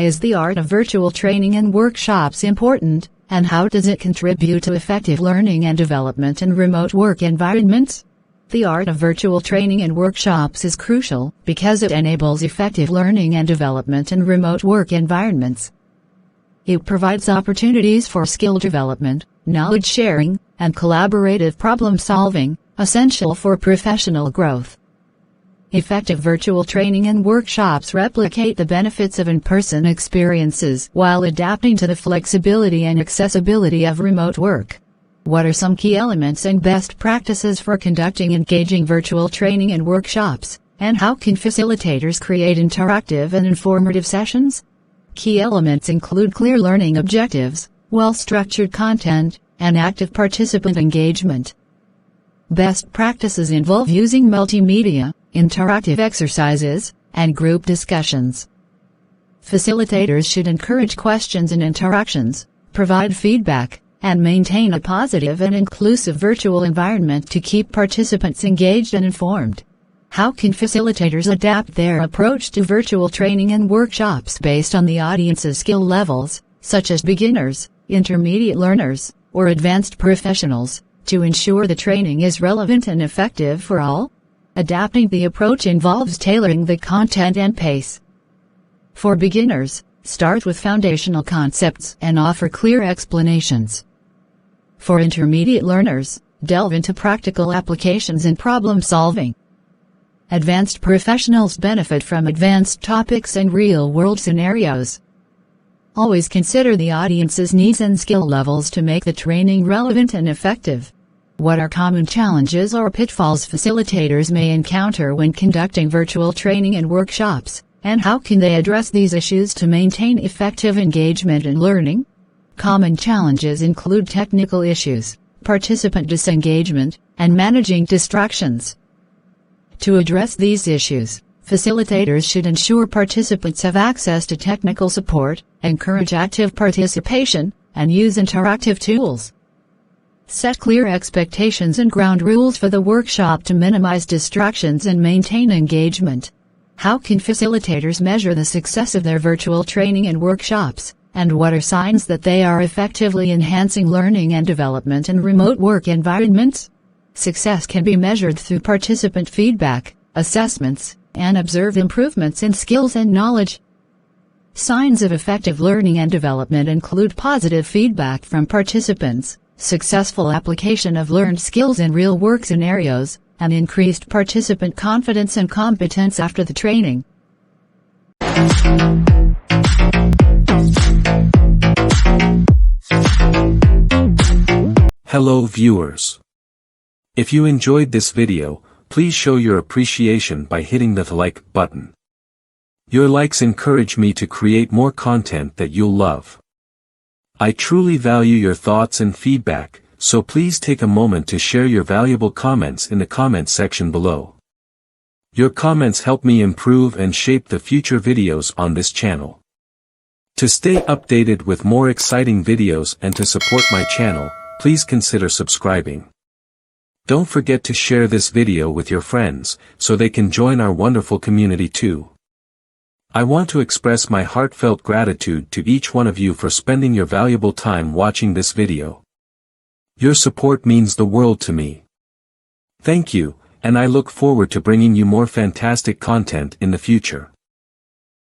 Why is the art of virtual training and workshops important, and how does it contribute to effective learning and development in remote work environments? The art of virtual training and workshops is crucial because it enables effective learning and development in remote work environments. It provides opportunities for skill development, knowledge sharing, and collaborative problem solving, essential for professional growth. Effective virtual training and workshops replicate the benefits of in-person experiences while adapting to the flexibility and accessibility of remote work. What are some key elements and best practices for conducting engaging virtual training and workshops, and how can facilitators create interactive and informative sessions? Key elements include clear learning objectives, well-structured content, and active participant engagement. Best practices involve using multimedia, interactive exercises, and group discussions. Facilitators should encourage questions and interactions, provide feedback, and maintain a positive and inclusive virtual environment to keep participants engaged and informed. How can facilitators adapt their approach to virtual training and workshops based on the audience's skill levels, such as beginners, intermediate learners, or advanced professionals, to ensure the training is relevant and effective for all? Adapting the approach involves tailoring the content and pace. For beginners, start with foundational concepts and offer clear explanations. For intermediate learners, delve into practical applications and problem solving. Advanced professionals benefit from advanced topics and real-world scenarios. Always consider the audience's needs and skill levels to make the training relevant and effective. What are common challenges or pitfalls facilitators may encounter when conducting virtual training and workshops, and how can they address these issues to maintain effective engagement and learning? Common challenges include technical issues, participant disengagement, and managing distractions. To address these issues, facilitators should ensure participants have access to technical support, encourage active participation, and use interactive tools. Set clear expectations and ground rules for the workshop to minimize distractions and maintain engagement. How can facilitators measure the success of their virtual training and workshops, and what are signs that they are effectively enhancing learning and development in remote work environments? Success can be measured through participant feedback, assessments, and observed improvements in skills and knowledge. Signs of effective learning and development include positive feedback from participants, successful application of learned skills in real-work scenarios, and increased participant confidence and competence after the training. Hello viewers. If you enjoyed this video, please show your appreciation by hitting the like button. Your likes encourage me to create more content that you'll love. I truly value your thoughts and feedback, so please take a moment to share your valuable comments in the comments section below. Your comments help me improve and shape the future videos on this channel. To stay updated with more exciting videos and to support my channel, please consider subscribing. Don't forget to share this video with your friends, so they can join our wonderful community too. I want to express my heartfelt gratitude to each one of you for spending your valuable time watching this video. Your support means the world to me. Thank you, and I look forward to bringing you more fantastic content in the future.